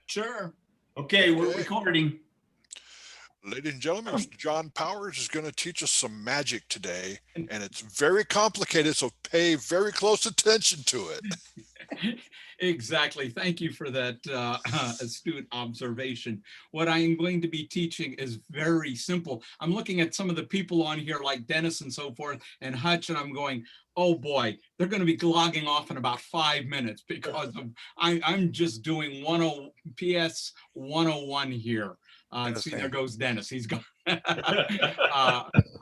Sure. Okay, we're Okay. recording. Ladies and gentlemen, Mr. John Powers is going to teach us some magic today, and it's very complicated, so pay very close attention to it. Exactly. Thank you for that astute observation. What I am going to be teaching is very simple. I'm looking at some of the people on here like Dennis and so forth and Hutch, and I'm going, oh boy, they're going to be logging off in about 5 minutes because I'm just doing 10 PS 101 here. See, there Interesting. goes Dennis. He's gone.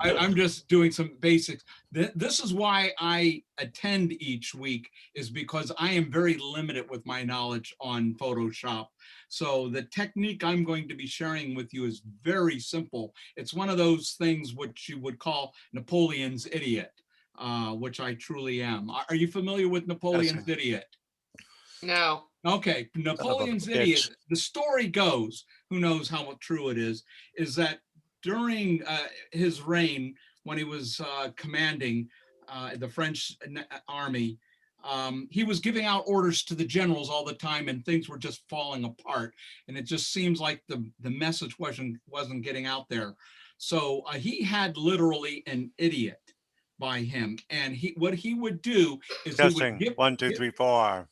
I'm just doing some basics. This is why I attend each week, is because I am very limited with my knowledge on Photoshop. So the technique I'm going to be sharing with you is very simple. It's one of those things which you would call Napoleon's idiot, which I truly am. Are you familiar with Yes. Napoleon's idiot? No. Okay, Son of a Napoleon's idiot, bitch. the story goes, who knows how true it is that during his reign, when he was commanding the French army, he was giving out orders to the generals all the time, and things were just falling apart. And it just seems like the message wasn't getting out there. So he had literally an idiot by him, and what he would do is Testing. 1, 2, 3, 4.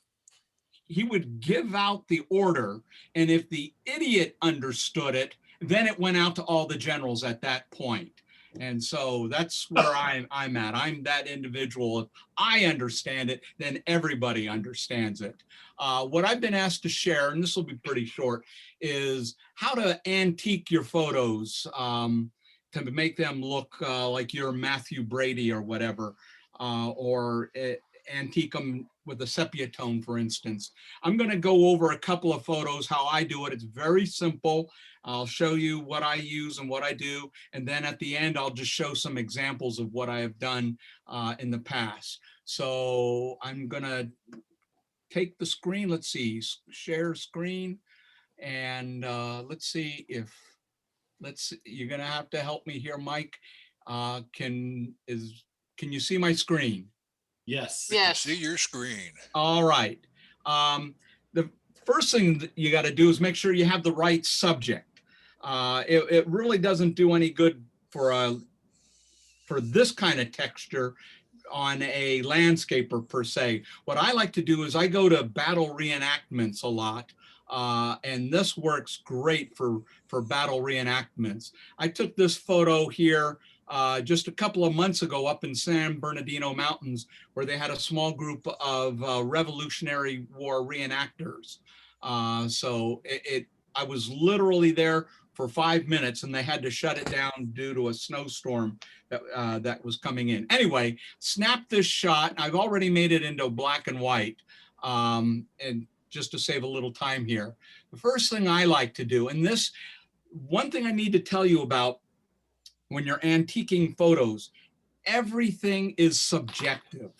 he would give out the order, and if the idiot understood it, then it went out to all the generals at that point. And so that's where I'm at. I'm that individual. If I understand it, then everybody understands it. What I've been asked to share, and this will be pretty short, is how to antique your photos to make them look like you're Matthew Brady or whatever, or antique them with a sepia tone, for instance. I'm going to go over a couple of photos, how I do it. It's very simple. I'll show you what I use and what I do. And then at the end, I'll just show some examples of what I have done in the past. So I'm going to take the screen. Let's see, share screen. And let's see if, you're going to have to help me here, Mike. Can you see my screen? Yes. We can Yes. see your screen. All right. The first thing that you got to do is make sure you have the right subject. It really doesn't do any good for this kind of texture on a landscaper per se. What I like to do is I go to battle reenactments a lot. And this works great for battle reenactments. I took this photo here just a couple of months ago up in San Bernardino Mountains, where they had a small group of Revolutionary War reenactors. I was literally there for 5 minutes, and they had to shut it down due to a snowstorm that was coming in. Anyway, snap this shot. I've already made it into black and white, and just to save a little time here. The first thing I like to do, and this, one thing I need to tell you about when you're antiquing photos, everything is subjective.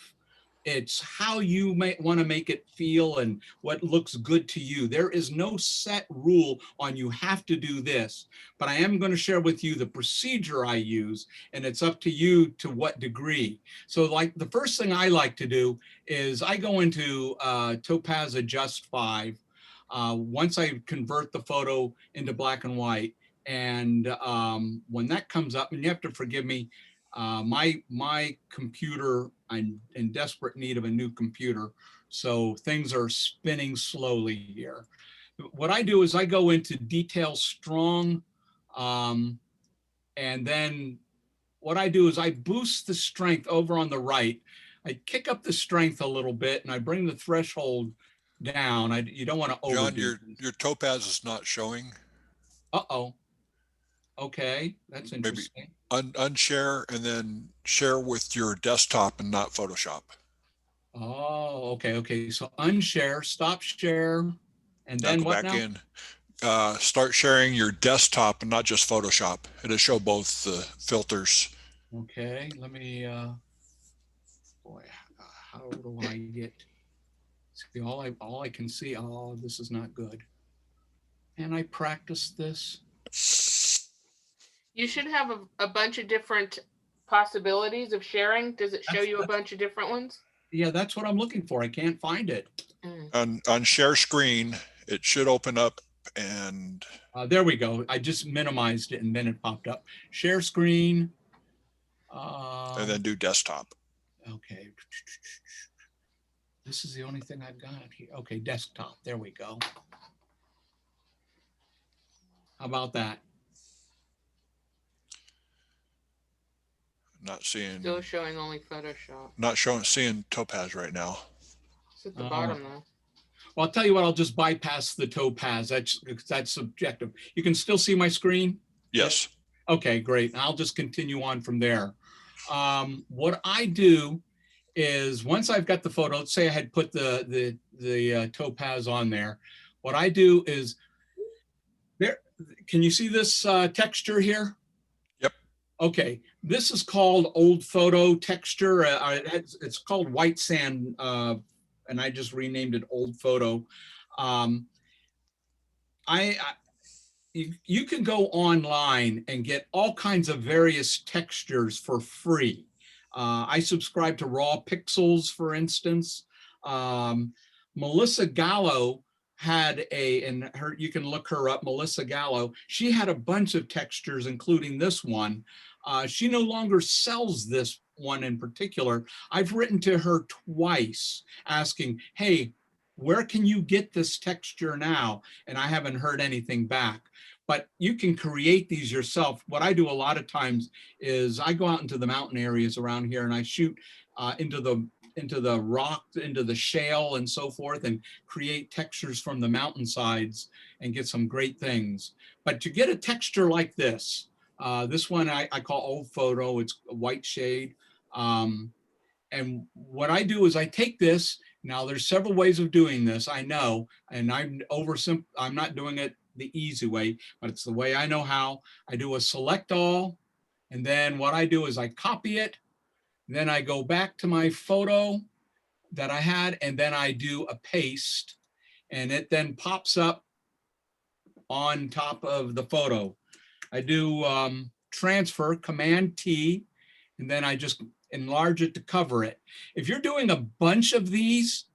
It's how you might want to make it feel and what looks good to you. There is no set rule on you have to do this, but I am going to share with you the procedure I use, and it's up to you to what degree. So like the first thing I like to do is I go into Topaz Adjust 5. Once I convert the photo into black and white, and when that comes up, and you have to forgive me, my computer, I'm in desperate need of a new computer, so things are spinning slowly here. What I do is I go into detail strong, and then what I do is I boost the strength over on the right. I kick up the strength a little bit, and I bring the threshold down. You don't want to John, overdo your topaz is not showing. Uh-oh. Okay, that's Maybe interesting. unshare and then share with your desktop and not Photoshop. Oh, okay. So unshare, stop share, and Now then go what back now? in. Start sharing your desktop and not just Photoshop. It'll show both the filters. Okay, let me, boy, how do I get, see, all I can see, oh, this is not good. And I practiced this. You should have a bunch of different possibilities of sharing. Does it show you a bunch of different ones? Yeah, that's what I'm looking for. I can't find it. On share screen, It should open up and There we go. I just minimized it and then it popped up. Share screen. then do desktop. Okay. This is the only thing I've got here. Okay, desktop. There we go. How about that? Not seeing, Still showing only Photoshop. not seeing Topaz right now. It's at the bottom though. Well, I'll tell you what, I'll just bypass the topaz. That's subjective. You can still see my screen? Yes. Okay, great. I'll just continue on from there. What I do is once I've got the photo, let's say I had put the topaz on there. What I do is there. Can you see this texture here? Yep. Okay, this is called old photo texture. It's called white sand, and I just renamed it old photo. You can go online and get all kinds of various textures for free. I subscribe to Raw Pixels, for instance. Melissa Gallo had you can look her up, Melissa Gallo. She had a bunch of textures, including this one. She no longer sells this one in particular. I've written to her twice asking, hey, where can you get this texture now? And I haven't heard anything back. But you can create these yourself. What I do a lot of times is I go out into the mountain areas around here and I shoot into the rock, into the shale and so forth, and create textures from the mountainsides and get some great things. But to get a texture like this one I call old photo, it's a white shade. And what I do is I take this, now there's several ways of doing this, I know, and I'm not doing it the easy way, but it's the way I know how. I do a select all, and then what I do is I copy it, then I go back to my photo that I had, and then I do a paste, and it then pops up on top of the photo. I do transfer, Command T, and then I just enlarge it to cover it. If you're doing a bunch of these,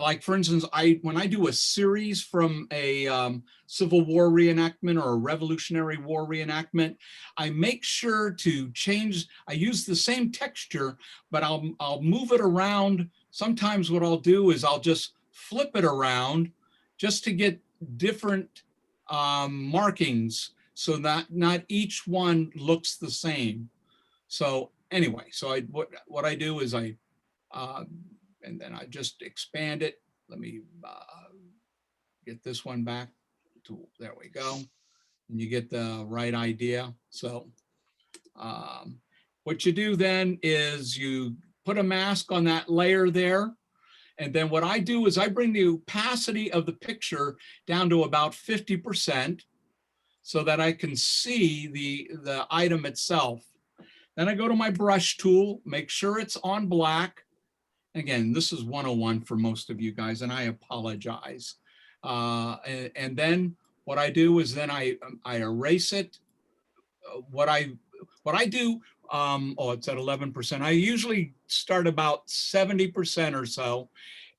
like for instance, when I do a series from a Civil War reenactment or a Revolutionary War reenactment, I make sure to change, I use the same texture, but I'll move it around. Sometimes what I'll do is I'll just flip it around just to get different markings so that not each one looks the same. So anyway, so what I do is and then I just expand it. Let me get this one back to, there we go. And you get the right idea. So what you do then is you put a mask on that layer there. And then what I do is I bring the opacity of the picture down to about 50% so that I can see the item itself. Then I go to my brush tool, make sure it's on black. Again, this is 101 for most of you guys, and I apologize. And then what I do is then I erase it. What I do, oh, it's at 11%. I usually start about 70% or so,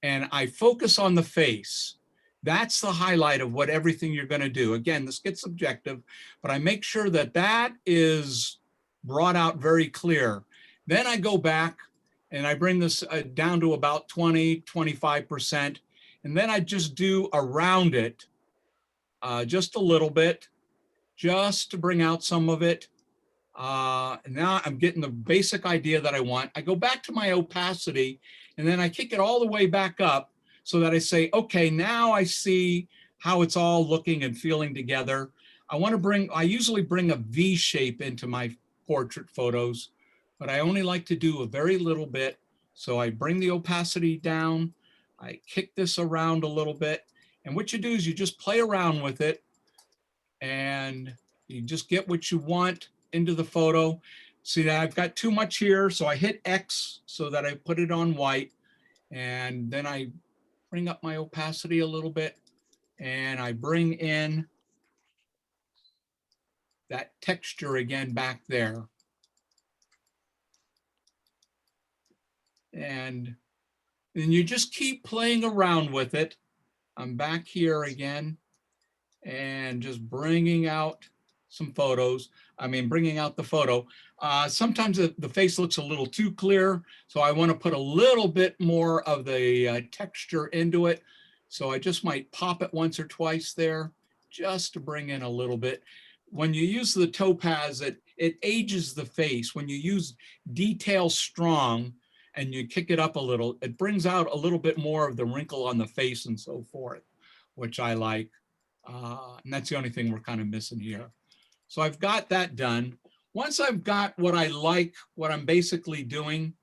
and I focus on the face. That's the highlight of what everything you're going to do. Again, this gets subjective, but I make sure that that is brought out very clear. Then I go back and I bring this down to about 20, 25%. And then I just do around it just a little bit, just to bring out some of it. And now I'm getting the basic idea that I want. I go back to my opacity, and then I kick it all the way back up so that I say, okay, now I see how it's all looking and feeling together. I usually bring a V shape into my portrait photos, but I only like to do a very little bit. So I bring the opacity down, I kick this around a little bit. And what you do is you just play around with it and you just get what you want into the photo. See that I've got too much here, so I hit X so that I put it on white, and then I bring up my opacity a little bit, and I bring in that texture again back there. And then you just keep playing around with it I'm back here again and just bringing out some photos. I mean, bringing out the photo. Sometimes the face looks a little too clear, so I want to put a little bit more of the texture into it. So I just might pop it once or twice there, just to bring in a little bit. When you use the topaz, it ages the face. When you use detail strong and you kick it up a little, it brings out a little bit more of the wrinkle on the face and so forth, which I like. And that's the only thing we're kind of missing here. So I've got that done. Once I've got what I like, what I'm basically doing,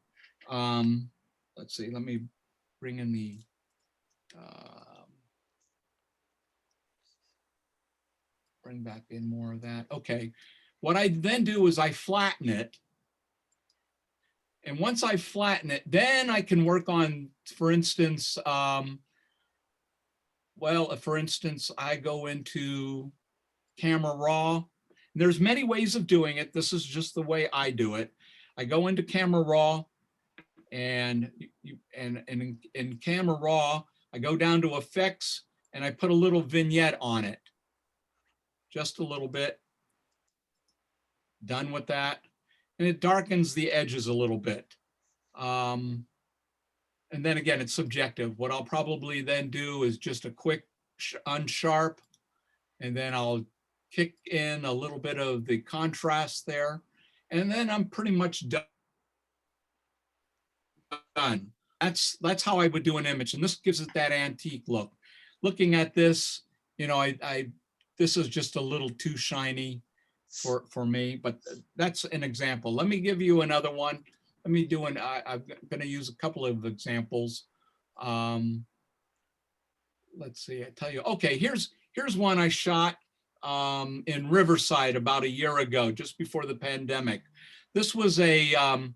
let's see, let me bring in the, bring back in more of that. Okay, what I then do is I flatten it. And once I flatten it, then I can work on, for instance, for instance, I go into Camera Raw. There's many ways of doing it. This is just the way I do it. I go into Camera Raw, and in Camera Raw, I go down to Effects, and I put a little vignette on it. Just a little bit. Done with that. And it darkens the edges a little bit. And then again, it's subjective. What I'll probably then do is just a quick unsharp, and then I'll kick in a little bit of the contrast there. And then I'm pretty much done. That's how I would do an image. And this gives it that antique look. Looking at this, you know, this is just a little too shiny for me, but that's an example. Let me give you another one. Let me do I'm going to use a couple of examples. Let's see, I tell you, okay, here's one I shot in Riverside about a year ago, just before the pandemic. This was the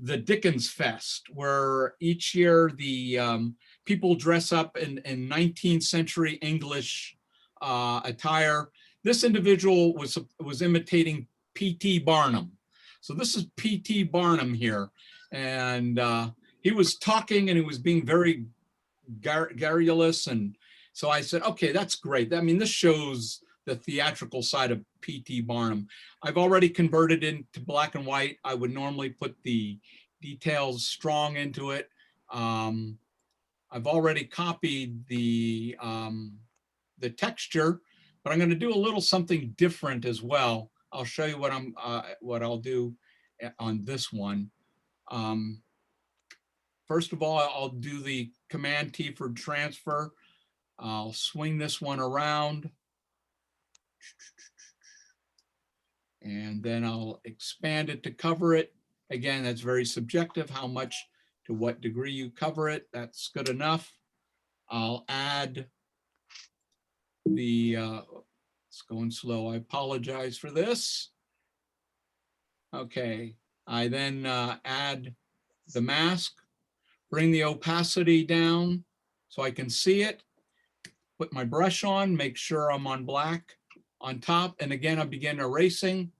Dickens Fest, where each year the people dress up in 19th century English attire. This individual was imitating P.T. Barnum. So this is P.T. Barnum here. And he was talking and he was being very garrulous. And so I said, okay, that's great. I mean, this shows the theatrical side of P.T. Barnum. I've already converted into black and white. I would normally put the details strong into it. I've already copied the texture, but I'm going to do a little something different as well. I'll show you what I'll do on this one. First of all, I'll do the Command T for transfer. I'll swing this one around. And then I'll expand it to cover it. Again, that's very subjective, how much to what degree you cover it. That's good enough. I'll add the, it's going slow. I apologize for this. Okay, I then add the mask, bring the opacity down so I can see it, put my brush on, make sure I'm on black on top. And again, I begin erasing.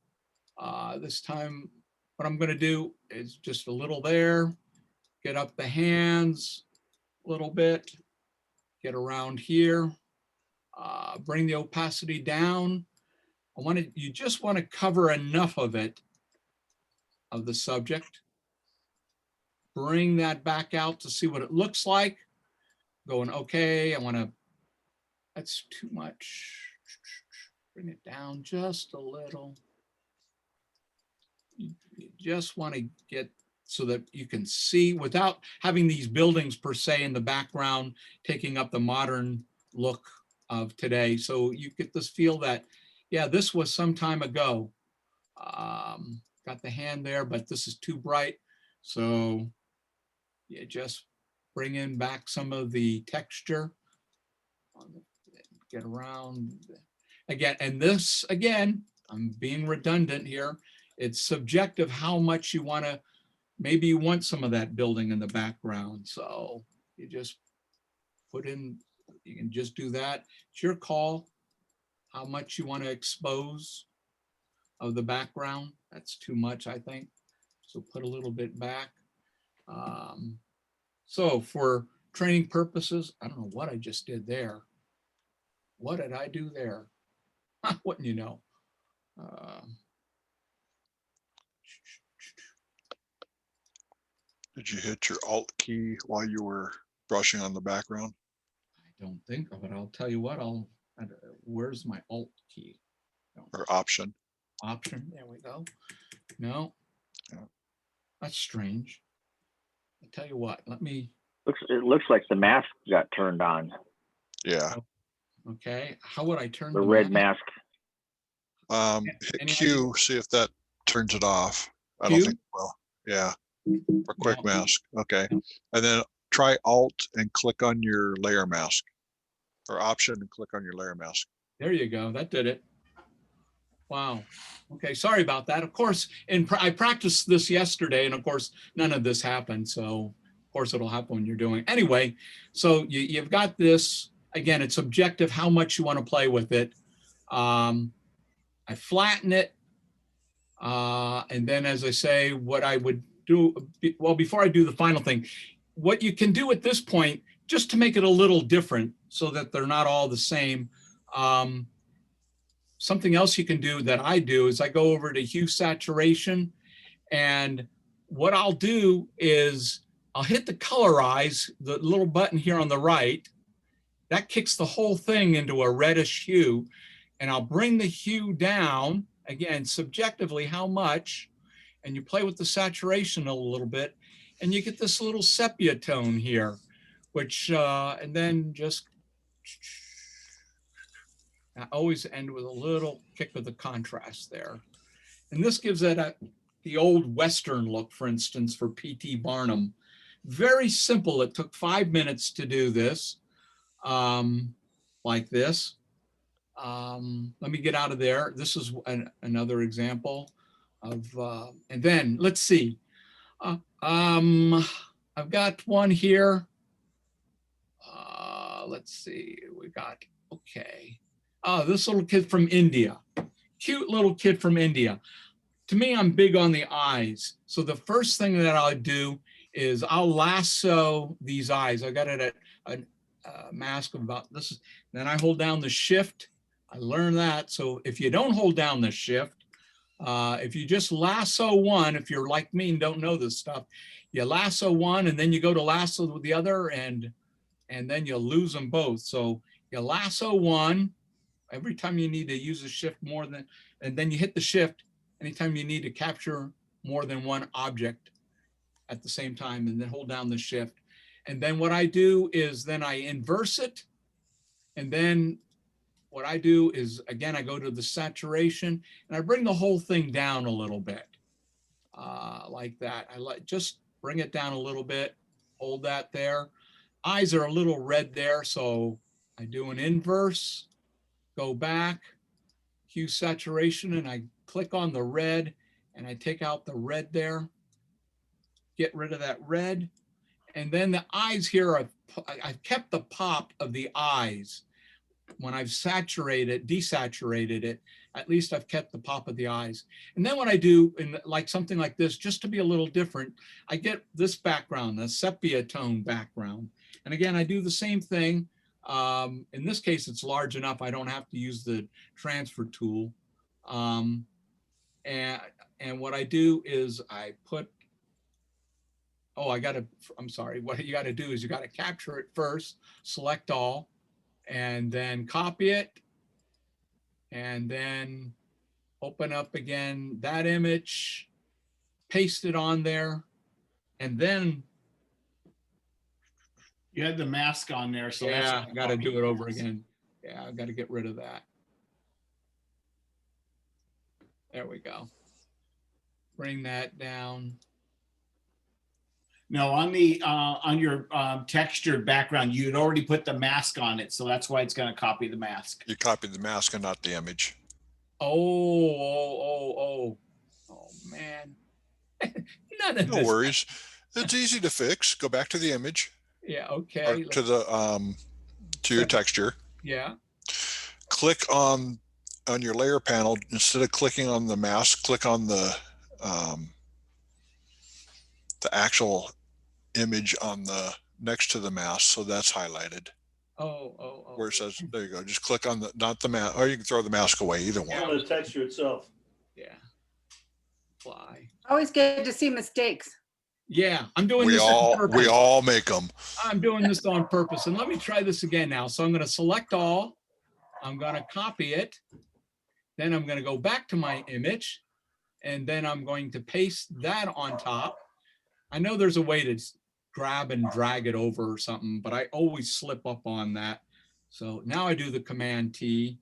This time, what I'm going to do is just a little there, get up the hands a little bit, get around here, bring the opacity down. You just want to cover enough of it, of the subject. Bring that back out to see what it looks like. Going, okay, that's too much. Bring it down just a little. You just want to get so that you can see without having these buildings per se in the background, taking up the modern look of today. So you get this feel that, yeah, this was some time ago. Got the hand there, but this is too bright. So you just bring in back some of the texture. Get around again. And this, again, I'm being redundant here. It's subjective how much you want to, maybe you want some of that building in the background. So you just put in, you can just do that. It's your call, how much you want to expose of the background. That's too much, I think. So put a little bit back. So for training purposes, I don't know what I just did there. What did I do there? Wouldn't you know? Did you hit your Alt key while you were brushing on the background? I don't think, but I'll tell you what, where's my Alt key? Or Option? Option, there we go. No, Yeah. that's strange. I'll tell you what, It looks like the mask got turned on. Yeah. okay, how would I turn The red mask. Hit Any Q, see if that turns it off. I don't Q? think it will. Yeah. Or quick No. mask. Okay. And then try Alt and click on your layer mask. Or Option and click on your layer mask. There you go, that did it. Wow. Okay, sorry about that. Of course, I practiced this yesterday, and of course, none of this happened. So, of course, it'll happen when you're doing. Anyway, so you've got this. Again, it's subjective how much you want to play with it. I flatten it, and then, as I say, what I would do. Well, before I do the final thing, what you can do at this point, just to make it a little different, so that they're not all the same. Something else you can do that I do is I go over to hue saturation, and what I'll do is I'll hit the colorize, the little button here on the right. That kicks the whole thing into a reddish hue, and I'll bring the hue down, again, subjectively how much, and you play with the saturation a little bit, and you get this little sepia tone here, which, and then just, I always end with a little kick of the contrast there. And this gives it the old Western look, for instance, for P.T. Barnum. Very simple. It took 5 minutes to do this, like this. Let me get out of there. This is another example of, and then let's see. I've got one here. Let's see, we got, okay. Oh, this little kid from India, cute little kid from India. To me, I'm big on the eyes. So the first thing that I'll do is I'll lasso these eyes. I got it at a mask of about this. Then I hold down the shift. I learned that. So if you don't hold down the shift, if you just lasso one, if you're like me and don't know this stuff, you lasso one and then you go to lasso with the other, and then you lose them both. So you lasso one every time you need to use a shift more than, and then you hit the shift anytime you need to capture more than one object at the same time, and then hold down the shift. And then what I do is then I inverse it. And then what I do is, again, I go to the saturation and I bring the whole thing down a little bit, like that. I just bring it down a little bit, hold that there. Eyes are a little red there, so I do an inverse, go back, hue saturation, and I click on the red and I take out the red there, get rid of that red. And then the eyes here, I've kept the pop of the eyes. When I've desaturated it, at least I've kept the pop of the eyes. And then what I do in like something like this, just to be a little different, I get this background, the sepia tone background. And again, I do the same thing. In this case, it's large enough. I don't have to use the transfer tool. And what I do is I put, I'm sorry. What you got to do is you got to capture it first, select all, and then copy it, and then open up again that image, paste it on there, and then You had the mask on there, so yeah, that's I got to do it over again. Yeah, I got to get rid of that. There we go. Bring that down. No, on the on your textured background, you had already put the mask on it, so that's why it's going to copy the mask. You copied the mask and not the image. Oh, man. None of No this. worries. It's easy to fix. Go back to the image, Yeah, or okay. to the to your texture. Yeah. Click on your layer panel. Instead of clicking on the mask, click on the actual image on the next to the mask. So that's highlighted Oh. where it says, there you go. Just click on the, not the mask, or you can throw the mask away, either one. On the texture itself. Yeah. Fly. Always good to see mistakes. Yeah, I'm doing We this on all purpose. make them. I'm doing this on purpose. And let me try this again now. So I'm going to select all. I'm going to copy it. Then I'm going to go back to my image. And then I'm going to paste that on top. I know there's a way to grab and drag it over or something, but I always slip up on that. So now I do the Command T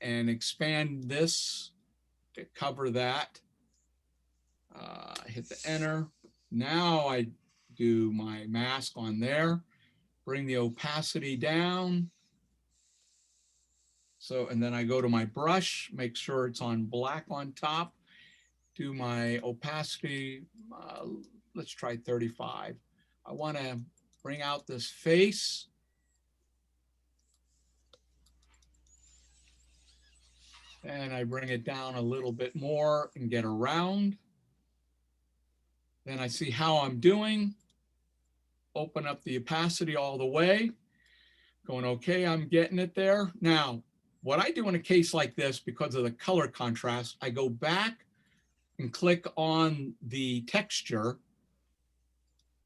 and expand this to cover that. Hit the enter. Now I do my mask on there, bring the opacity down. So, and then I go to my brush, make sure it's on black on top, do my opacity, let's try 35. I want to bring out this face. And I bring it down a little bit more and get around. Then I see how I'm doing. Open up the opacity all the way. Going, okay, I'm getting it there. Now, what I do in a case like this, because of the color contrast, I go back and click on the texture.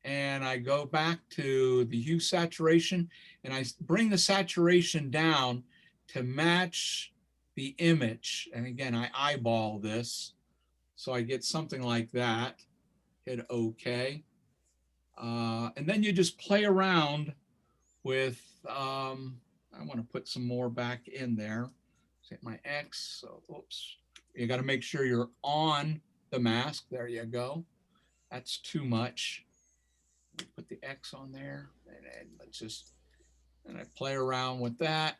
And I go back to the hue saturation and I bring the saturation down to match the image. And again, I eyeball this. So I get something like that. Hit OK. And then you just play around with, I want to put some more back in there. Hit my X. So, oops. You got to make sure you're on the mask. There you go. That's too much. Put the X on there. And let's just, and I play around with that.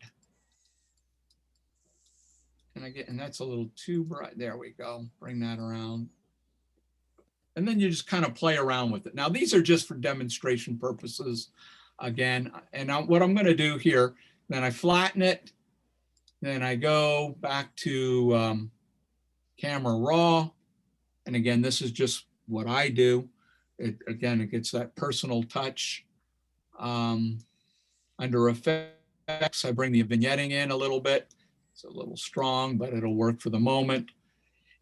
And I get, and that's a little too bright. There we go. Bring that around. And then you just kind of play around with it. Now, these are just for demonstration purposes again. And what I'm going to do here, then I flatten it. Then I go back to camera raw. And again, this is just what I do. Again, it gets that personal touch. Under effects, I bring the vignetting in a little bit. It's a little strong, but it'll work for the moment.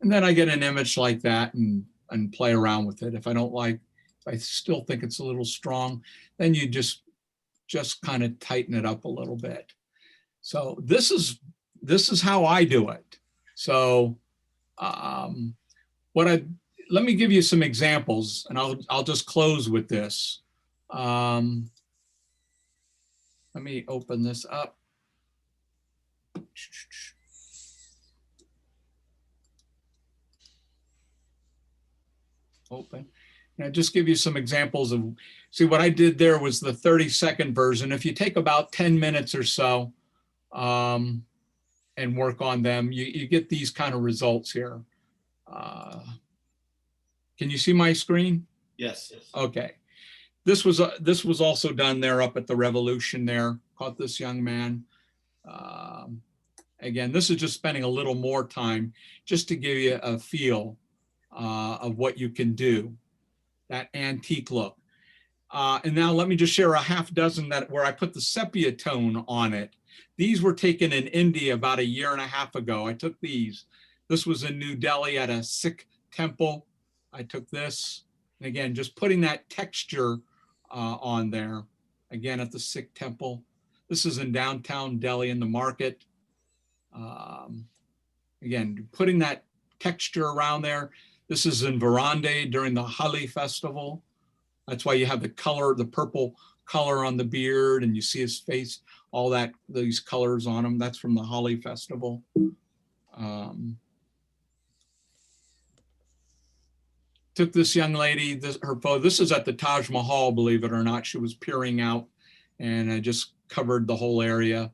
And then I get an image like that and play around with it. If I don't like, if I still think it's a little strong, then you just kind of tighten it up a little bit. So this is how I do it. So let me give you some examples, and I'll just close with this. Let me open this up. Open. Now just give you some examples of, see what I did there was the 30-second version. If you take about 10 minutes or so and work on them, you get these kind of results here. Can you see my screen? Yes. Okay. This was also done there up at the Revolution there. Caught this young man. Again, this is just spending a little more time just to give you a feel of what you can do, that antique look. And now let me just share a half dozen where I put the sepia tone on it. These were taken in India about 1.5 years ago. I took these. This was in New Delhi at a Sikh temple. I took this, and again, just putting that texture on there, again, at the Sikh temple. This is in downtown Delhi in the market. Again, putting that texture around there. This is in Varande during the Holi festival. That's why you have the color, the purple color on the beard, and you see his face, all that, these colors on him. That's from the Holi festival. Took this young lady, her photo. This is at the Taj Mahal, believe it or not. She was peering out, and I just covered the whole area.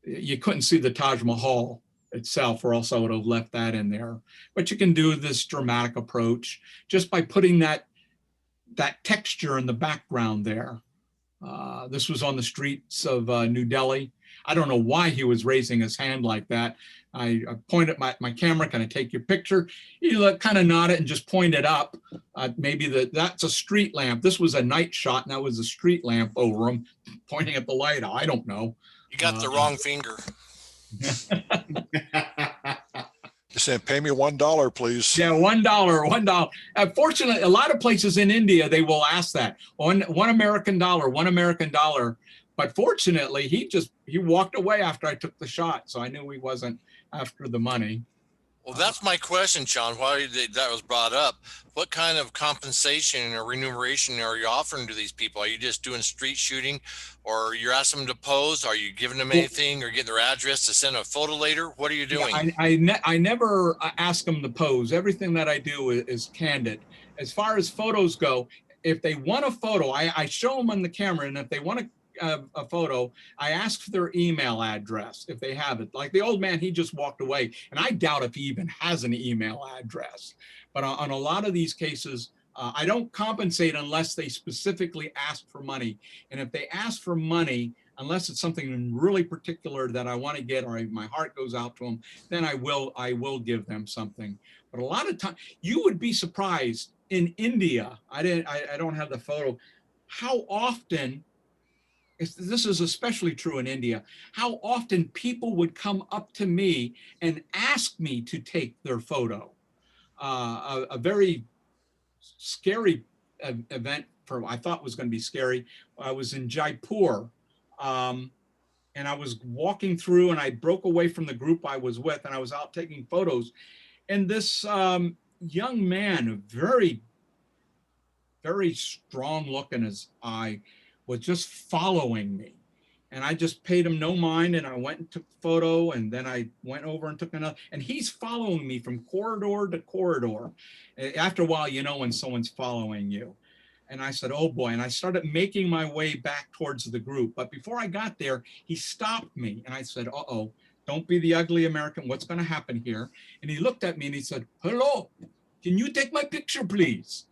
You couldn't see the Taj Mahal itself, or else I would have left that in there. But you can do this dramatic approach just by putting that texture in the background there. This was on the streets of New Delhi. I don't know why he was raising his hand like that. I pointed my camera, can I take your picture? He kind of nodded and just pointed up. Maybe that's a street lamp. This was a night shot, and that was a street lamp over him, pointing at the light. I don't know. You got the wrong finger. He said, pay me $1, please. Yeah, $1. Fortunately, a lot of places in India, they will ask that. $1 American, $1 American. But fortunately, he walked away after I took the shot. So I knew he wasn't after the money. Well, that's my question, John. Why that was brought up. What kind of compensation or remuneration are you offering to these people? Are you just doing street shooting, or you're asking them to pose? Are you giving them anything, or getting their address to send a photo later? What are you doing? Yeah, I never ask them to pose. Everything that I do is candid. As far as photos go, if they want a photo, I show them on the camera, and if they want a photo, I ask for their email address if they have it. Like the old man, he just walked away, and I doubt if he even has an email address. But on a lot of these cases, I don't compensate unless they specifically ask for money. And if they ask for money, unless it's something really particular that I want to get, or my heart goes out to them, then I will give them something. But a lot of times, you would be surprised in India. I don't have the photo. How often, this is especially true in India, how often people would come up to me and ask me to take their photo. A very scary event I thought was going to be scary. I was in Jaipur, and I was walking through, and I broke away from the group I was with, and I was out taking photos. And this young man, very, very strong look in his eye, was just following me. And I just paid him no mind, and I went and took a photo, and then I went over and took another, and he's following me from corridor to corridor. After a while, you know when someone's following you. And I said, oh boy, and I started making my way back towards the group. But before I got there, he stopped me, and I said, uh-oh, don't be the ugly American, what's gonna happen here? And he looked at me and he said, hello, can you take my picture, please?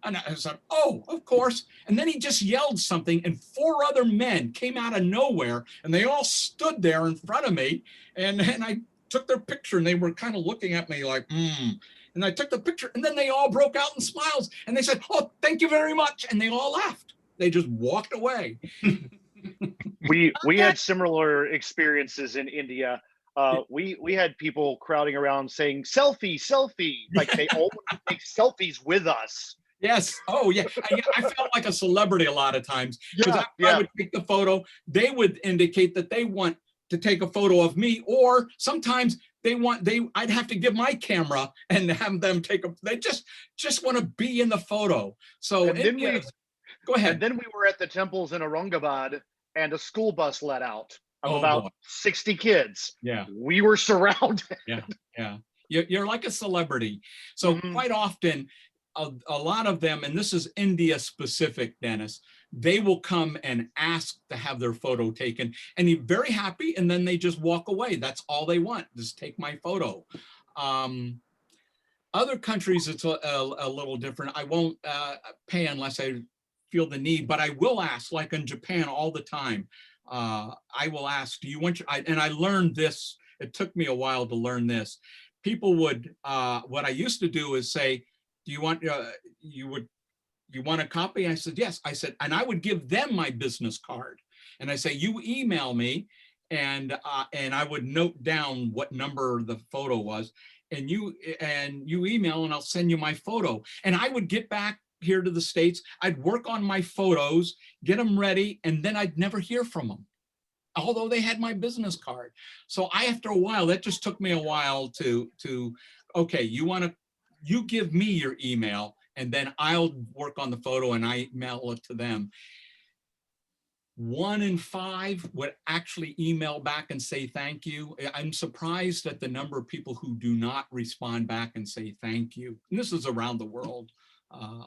And I said, oh, of course. And then he just yelled something, and 4 other men came out of nowhere, and they all stood there in front of me. And I took their picture, and they were kind of looking at me like, And I took the picture, and then they all broke out in smiles, and they said, oh, thank you very much. And they all left. They just walked away. We had similar experiences in India. We had people crowding around saying, selfie, selfie. Like they all want to take selfies with us. Yes. Oh, yeah. I felt like a celebrity a lot of times, because I would take the photo. They would indicate that they want to take a photo of me, or sometimes I'd have to give my camera and have them they just want to be in the photo. So go ahead. And then we were at the temples in Aurangabad, and a school bus let out of about 60 kids. Yeah. We were surrounded. Yeah. You're like a celebrity. So quite often, a lot of them, and this is India specific, Dennis, they will come and ask to have their photo taken, and you're very happy, and then they just walk away. That's all they want, just take my photo. Other countries, it's a little different. I won't pay unless I feel the need, but I will ask, like in Japan all the time. I will ask, do you want and I learned this, it took me a while to learn this. People would, what I used to do is say, do you want, you want a copy? I said, yes. I said, and I would give them my business card. And I say, you email me, and I would note down what number the photo was, and you email, and I'll send you my photo. And I would get back here to the States. I'd work on my photos, get them ready, and then I'd never hear from them, although they had my business card. So after a while, that just took me a while to okay, you give me your email, and then I'll work on the photo and I email it to them. 1 in 5 would actually email back and say thank you. I'm surprised at the number of people who do not respond back and say thank you. And this is around the world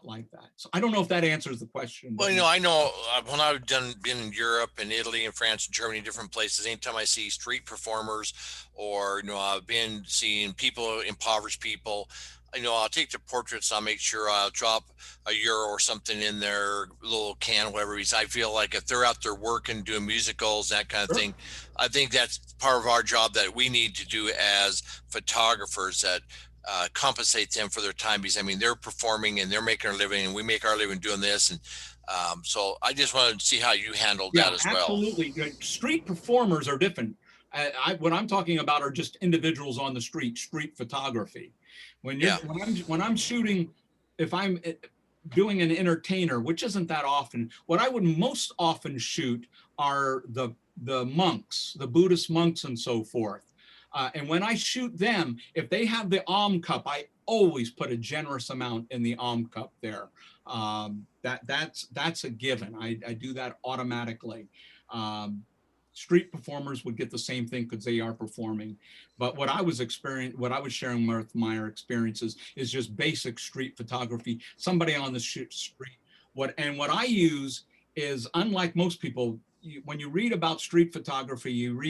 like that. So I don't know if that answers the question. Well, I know when I've been in Europe and Italy and France and Germany, different places, anytime I see street performers, or I've been seeing people, impoverished people, I'll take the portraits. I'll make sure I'll drop a euro or something in their little can, whatever. Because I feel like if they're out there working, doing musicals, that kind of Sure. thing, I think that's part of our job that we need to do as photographers, that compensate them for their time, because I mean, they're performing and they're making a living, and we make our living doing this. And so I just wanted to see how you handled that as well. Absolutely. Street performers are different. What I'm talking about are just individuals on the street photography. When I'm shooting, if I'm doing an entertainer, which isn't that often, what I would most often shoot are the monks, the Buddhist monks and so forth. And when I shoot them, if they have the cup, I always put a generous amount in the cup there. That's a given. I do that automatically. Street performers would get the same thing because they are performing. But what I was sharing with my experiences is just basic street photography. Somebody on the street. What I use is, unlike most people, when you read about street photography, you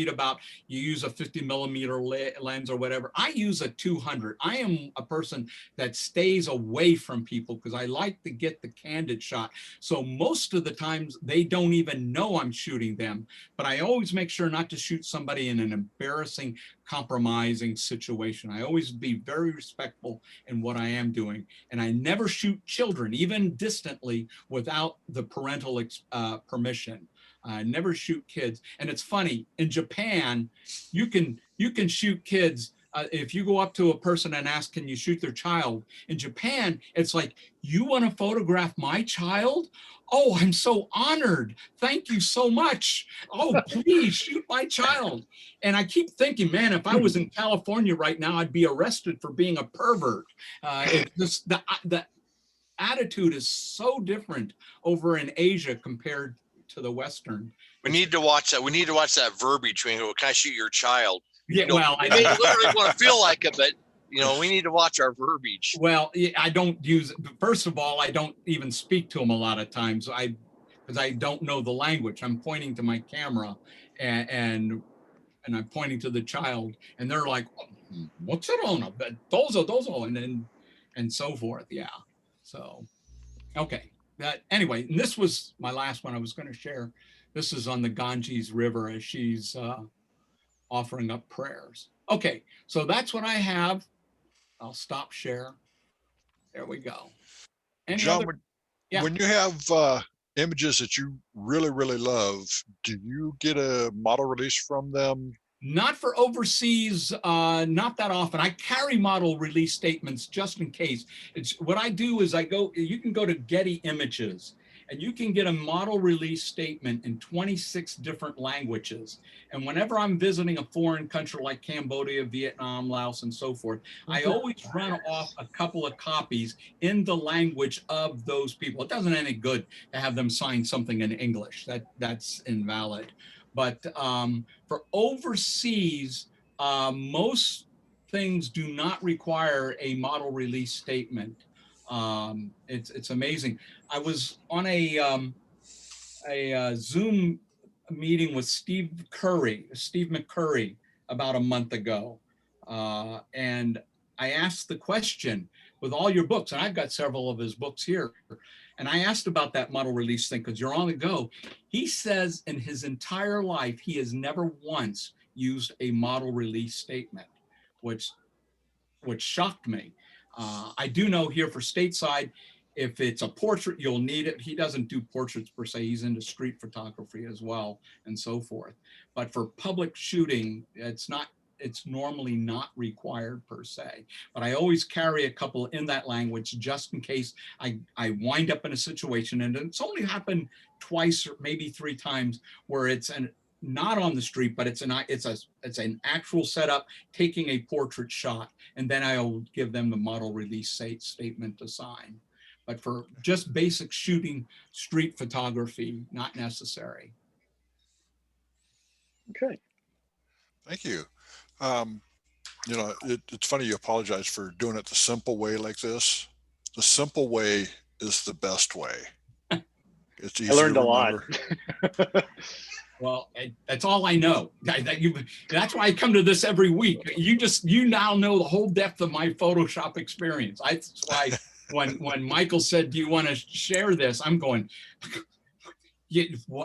use a 50mm lens or whatever. I use a 200. I am a person that stays away from people because I like to get the candid shot. So most of the times they don't even know I'm shooting them, but I always make sure not to shoot somebody in an embarrassing, compromising situation. I always be very respectful in what I am doing. And I never shoot children, even distantly, without the parental permission. I never shoot kids. And it's funny, in Japan, you can shoot kids. If you go up to a person and ask, can you shoot their child? In Japan, it's like, you want to photograph my child? Oh, I'm so honored. Thank you so much. Oh, please shoot my child. And I keep thinking, man, if I was in California right now, I'd be arrested for being a pervert. It's just the attitude is so different over in Asia compared to the Western. We need to watch that. We need to watch that verbiage. Can I shoot your child? Yeah, well, I may literally want to feel like it, but we need to watch our verbiage. Well, I don't use. First of all, I don't even speak to them a lot of times. Because I don't know the language. I'm pointing to my camera, and I'm pointing to the child, and they're like, "What's it on? Dozo," and so forth. Yeah. So, okay. Anyway, and this was my last one I was going to share. This is on the Ganges River as she's offering up prayers. Okay, so that's what I have. I'll stop share. There we go. John, when you have images that you really, really love, do you get a model release from them? Not for overseas, not that often. I carry model release statements just in case. It's what I do is you can go to Getty Images and you can get a model release statement in 26 different languages. And whenever I'm visiting a foreign country like Cambodia, Vietnam, Laos, and so forth, I always run off a couple of copies in the language of those people. It doesn't any good to have them sign something in English. That's invalid. But for overseas, most things do not require a model release statement. It's amazing. I was on a Zoom meeting with Steve McCurry, about a month ago, and I asked the question, with all your books, and I've got several of his books here, and I asked about that model release thing because you're on the go. He says in his entire life, he has never once used a model release statement, which shocked me. I do know here for stateside, if it's a portrait, you'll need it. He doesn't do portraits per se. He's into street photography as well and so forth. But for public shooting, it's normally not required per se. But I always carry a couple in that language just in case I wind up in a situation. And it's only happened twice or maybe 3 times where it's not on the street, but it's an actual setup taking a portrait shot, and then I'll give them the model release statement to sign. But for just basic shooting street photography, not necessary. Okay. Thank you. It's funny you apologize for doing it the simple way like this. The simple way is the best way. It's easy I learned to a lot. remember. Well, that's all I know. That's why I come to this every week. You now know the whole depth of my Photoshop experience. That's why when Michael said, "Do you want to share this?" I'm going,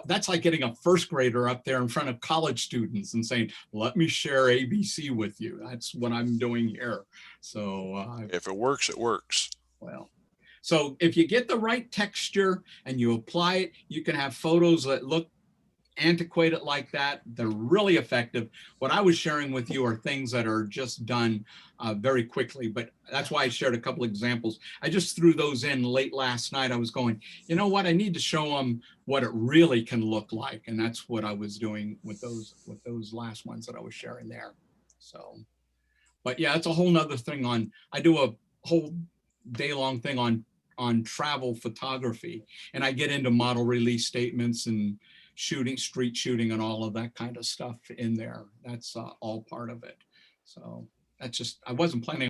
that's like getting a first grader up there in front of college students and saying, "Let me share ABC with you." That's what I'm doing here. So If it works, it works. well, so if you get the right texture and you apply it, you can have photos that look antiquated like that. They're really effective. What I was sharing with you are things that are just done very quickly, but that's why I shared a couple examples. I just threw those in late last night. I was going, you know what, I need to show them what it really can look like, and that's what I was doing with those last ones that I was sharing there. So, but yeah, it's a whole nother thing on, I do a whole day-long thing on travel photography, and I get into model release statements and shooting, street shooting, and all of that kind of stuff in there. That's all part of it. So that's just, I wasn't planning